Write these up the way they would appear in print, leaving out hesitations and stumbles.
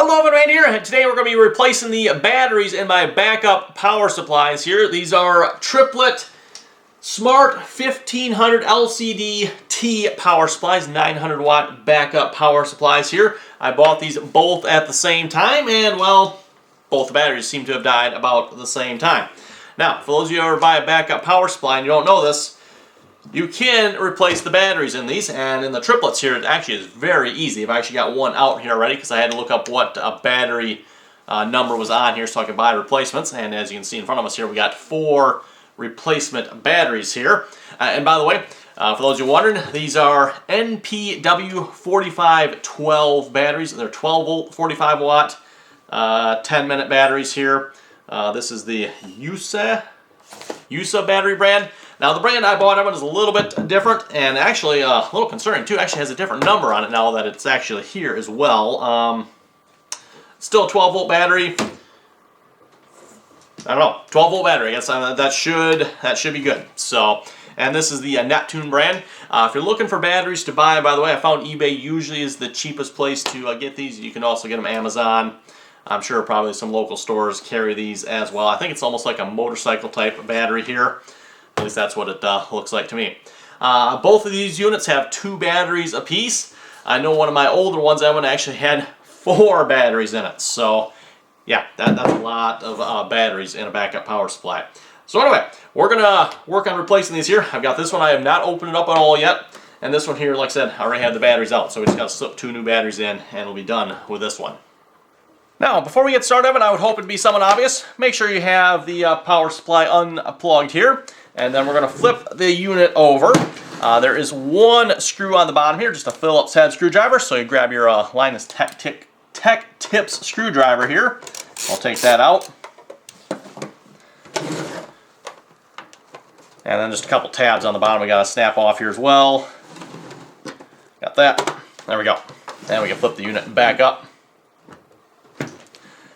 Hello, everyone here, and today we're going to be replacing the batteries in my backup power supplies here. These are Tripp Lite Smart 1500 LCD T power supplies, 900 watt backup power supplies here. I bought these both at the same time, and well, both the batteries seem to have died about the same time. Now, for those of you who ever buy a backup power supply and you don't know this, you can replace the batteries in these, and in the Tripp Lites here, it actually is very easy. I've actually got one out here already because I had to look up what battery number was on here so I could buy replacements. And as you can see in front of us here, we got 4 replacement batteries here. And by the way, for those of you wondering, these are NPW 4512 batteries. They're 12 volt, 45 watt, 10-minute batteries here. This is the USA battery brand. Now the brand I bought is a little bit different, and actually a little concerning too. It actually has a different number on it now that it's actually here as well. Still a 12 volt battery. I don't know, 12 volt battery. I guess that should be good. So, and this is the Neptune brand. If you're looking for batteries to buy, by the way, I found eBay usually is the cheapest place to get these. You can also get them Amazon. I'm sure probably some local stores carry these as well. I think it's almost like a motorcycle type battery here. At least that's what it looks like to me. Both of these units have 2 batteries apiece. I know one of my older ones, that one actually had 4 batteries in it. So yeah, that's a lot of batteries in a backup power supply. So anyway, we're going to work on replacing these here. I've got this one. I have not opened it up at all yet. And this one here, like I said, I already have the batteries out. So we just got to slip 2 new batteries in and we'll be done with this one. Now, before we get started, I would hope it'd be somewhat obvious. Make sure you have the power supply unplugged here. And then we're going to flip the unit over. There is 1 screw on the bottom here, just a Phillips head screwdriver. So you grab your Linus Tech Tips screwdriver here. I'll take that out. And then just a couple tabs on the bottom we got to snap off here as well. Got that. There we go. And we can flip the unit back up.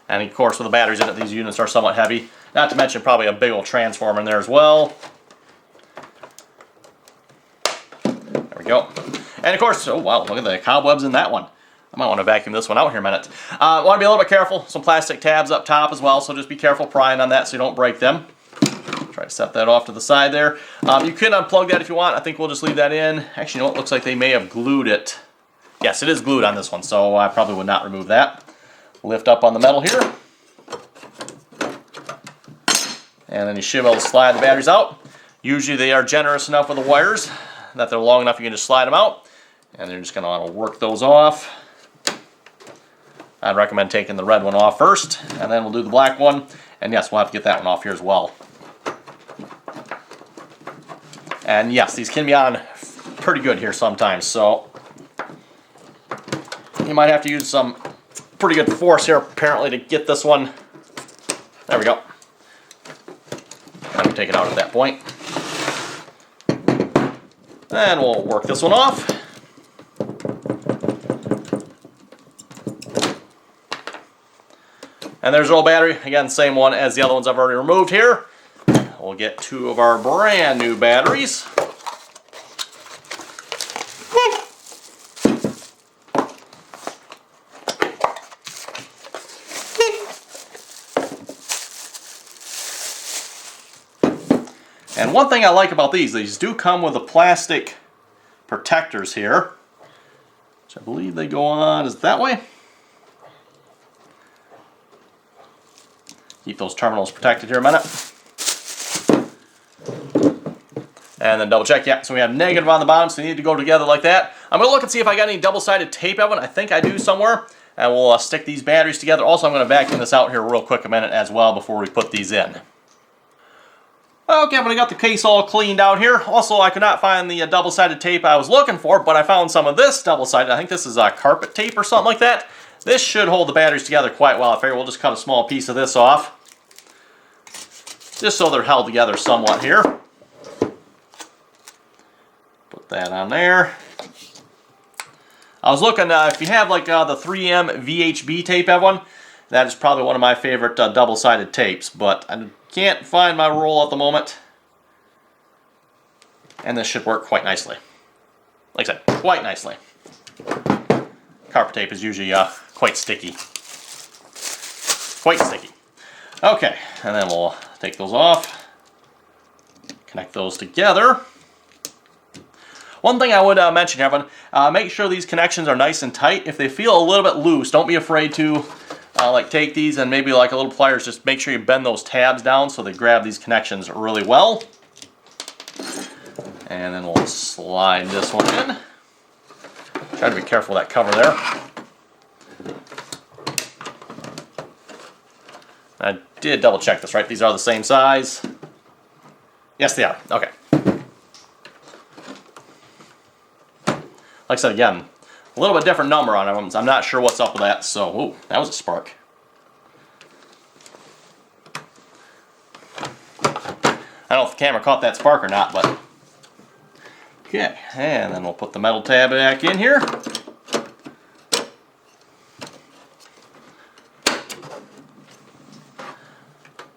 And of course, with the batteries in it, these units are somewhat heavy. Not to mention probably a big old transformer in there as well. There we go. And of course, oh wow, look at the cobwebs in that one. I might want to vacuum this one out here a minute. Want to be a little bit careful. Some plastic tabs up top as well, so just be careful prying on that so you don't break them. Try to set that off to the side there. You can unplug that if you want. I think we'll just leave that in. Actually, you know what? Looks like they may have glued it. Yes, it is glued on this one, so I probably would not remove that. Lift up on the metal here. And then you should be able to slide the batteries out. Usually they are generous enough with the wires that they're long enough you can just slide them out. And you're just going to want to work those off. I'd recommend taking the red one off first, and then we'll do the black one. And yes, we'll have to get that one off here as well. And yes, these can be on pretty good here sometimes, so you might have to use some pretty good force here apparently to get this one. There we go. I'm going to take it out at that point. And we'll work this one off. And there's our old battery. Again, same one as the other ones I've already removed here. We'll get 2 of our brand new batteries. And one thing I like about these do come with the plastic protectors here, which I believe they go on, is it that way? Keep those terminals protected here a minute. And then double check, yeah, so we have negative on the bottom, so they need to go together like that. I'm going to look and see if I got any double-sided tape of it. I think I do somewhere. And we'll stick these batteries together. Also, I'm going to vacuum this out here real quick a minute as well before we put these in. Okay, but I got the case all cleaned out here. Also, I could not find the double-sided tape I was looking for, but I found some of this double-sided. I think this is carpet tape or something like that. This should hold the batteries together quite well. I figure we'll just cut a small piece of this off, just so they're held together somewhat here. Put that on there. I was looking, if you have like the 3M VHB tape, everyone, that is probably one of my favorite double-sided tapes, but I can't find my roll at the moment. And this should work quite nicely. Like I said, quite nicely. Carpet tape is usually quite sticky. quite sticky. Okay, and then we'll take those off, connect those together. One thing I would mention, everyone, make sure these connections are nice and tight. If they feel a little bit loose, don't be afraid to like take these and maybe like a little pliers, just make sure you bend those tabs down so they grab these connections really well. And then we'll slide this one in. Try to be careful with that cover there. I did double check this, right? These are the same size. Yes, they are. Okay. Like I said, again, a little bit different number on them. I'm not sure what's up with that. So, ooh, that was a spark. I don't know if the camera caught that spark or not, but okay. And then we'll put the metal tab back in here.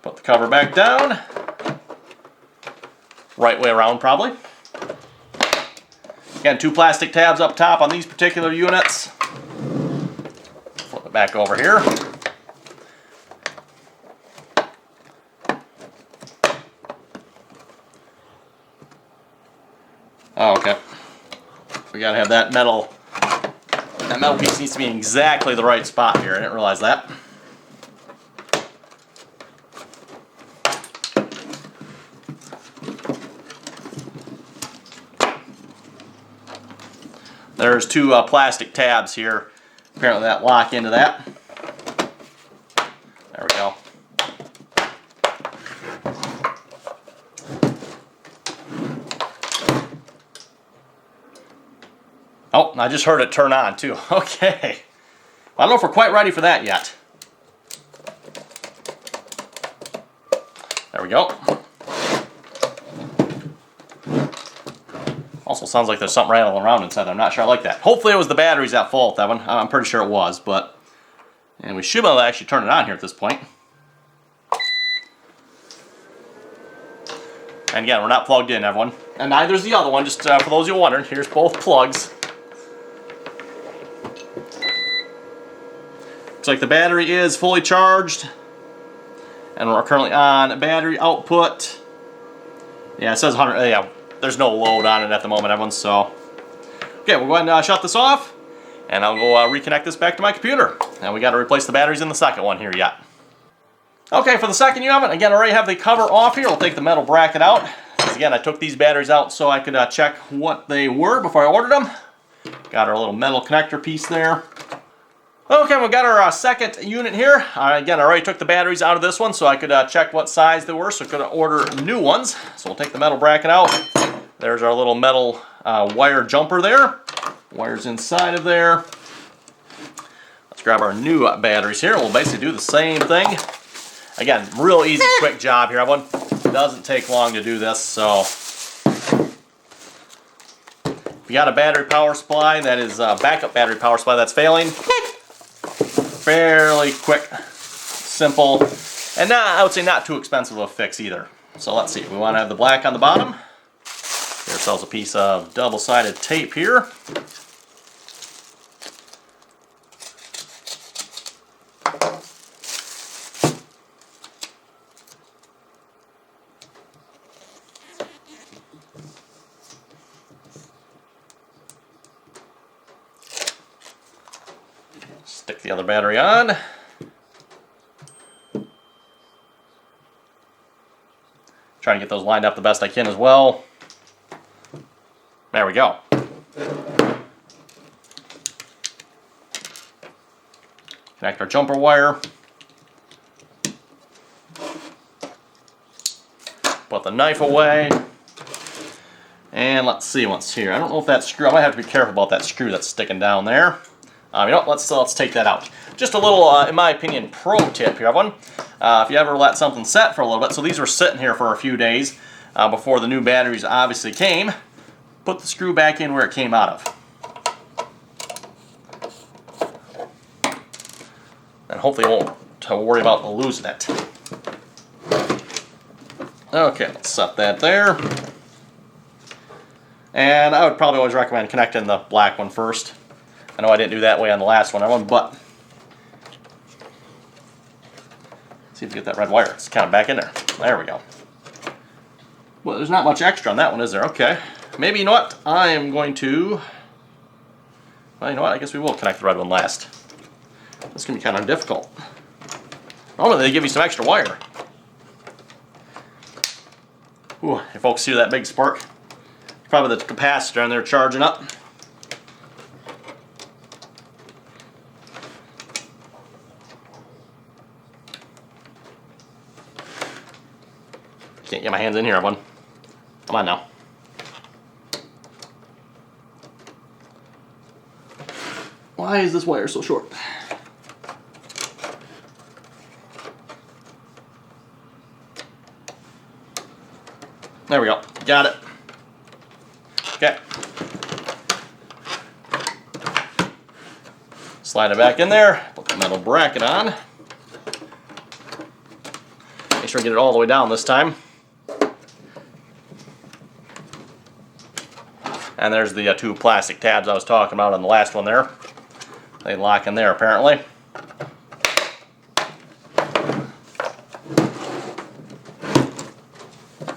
Put the cover back down. Right way around, probably. Again, 2 plastic tabs up top on these particular units. Flip it back over here. Oh, okay. We gotta have that metal piece needs to be in exactly the right spot here. I didn't realize that. There's 2 plastic tabs here. Apparently that lock into that. There we go. Oh, I just heard it turn on too. Okay. I don't know if we're quite ready for that yet. There we go. Also sounds like there's something rattling around inside. I'm not sure I like that. Hopefully it was the batteries at fault, that one. I'm pretty sure it was, but... And we should be able to actually turn it on here at this point. And again, we're not plugged in, everyone. And neither is the other one, just for those of you wondering. Here's both plugs. Looks like the battery is fully charged. And we're currently on battery output. Yeah, it says 100, yeah. There's no load on it at the moment, everyone, so... Okay, we'll go ahead and shut this off, and I'll go reconnect this back to my computer. And we got to replace the batteries in the second one here yet. Okay, for the second unit, again, I already have the cover off here. We'll take the metal bracket out. Because again, I took these batteries out so I could check what they were before I ordered them. Got our little metal connector piece there. Okay, we've got our second unit here. Again, I already took the batteries out of this one so I could check what size they were, so I could order new ones. So we'll take the metal bracket out. There's our little metal wire jumper there. Wires inside of there. Let's grab our new batteries here. We'll basically do the same thing. Again, real easy, quick job here, everyone. Doesn't take long to do this, so... If you got a battery power supply that is a backup battery power supply that's failing, fairly quick, simple, and I would say not too expensive of a fix either. So let's see, we want to have the black on the bottom. Get ourselves a piece of double-sided tape here. Stick the other battery on. Trying to get those lined up the best I can as well. There we go. Connect our jumper wire. Put the knife away. And let's see what's here. I don't know if that screw, I might have to be careful about that screw that's sticking down there. You know, let's take that out. Just a little, in my opinion, pro tip here, everyone. If you ever let something set for a little bit, so these were sitting here for a few days before the new batteries obviously came, put the screw back in where it came out of. And hopefully you won't worry about losing it. Okay, let's set that there. And I would probably always recommend connecting the black one first. I know I didn't do that way on the last one, but See if we get that red wire. It's kind of back in there. There we go. Well, there's not much extra on that one, is there? Okay. Maybe, you know what? I am going to... Well, you know what? I guess we will connect the red one last. This is going to be kind of difficult. Normally they give you some extra wire. Ooh, you folks hear that big spark? Probably the capacitor in there charging up. Can't get my hands in here, one. Come on now. Why is this wire so short? There we go. Got it. Okay. Slide it back in there. Put the metal bracket on. Make sure to get it all the way down this time. And there's the two plastic tabs I was talking about on the last one there. They lock in there apparently.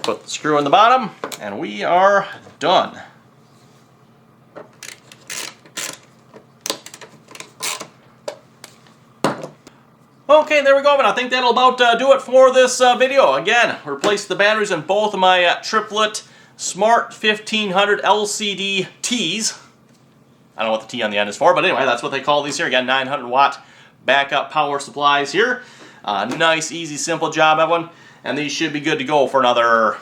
Put the screw in the bottom, and we are done. Okay, there we go, and I think that'll about do it for this video. Again, replace the batteries in both of my Tripp Lite Smart 1500 LCD Ts. I don't know what the T on the end is for, but anyway, that's what they call these here. Again, 900 watt backup power supplies here. Nice, easy, simple job, everyone. And these should be good to go for another,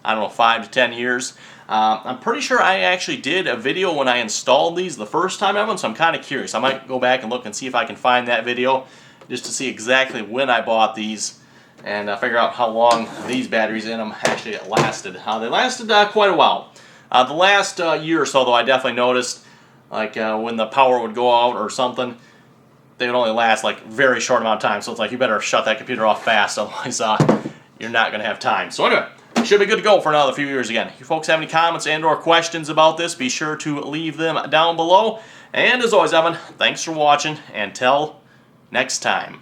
I don't know, 5 to 10 years. I'm pretty sure I actually did a video when I installed these the first time, everyone, so I'm kind of curious. I might go back and look and see if I can find that video just to see exactly when I bought these and figure out how long these batteries in them actually lasted. They lasted quite a while. The last year or so, though, I definitely noticed, like when the power would go out or something, they would only last like very short amount of time. So it's like you better shut that computer off fast, otherwise you're not going to have time. So anyway, should be good to go for another few years again. If you folks have any comments and or questions about this, be sure to leave them down below. And as always, Evan, thanks for watching, and till next time.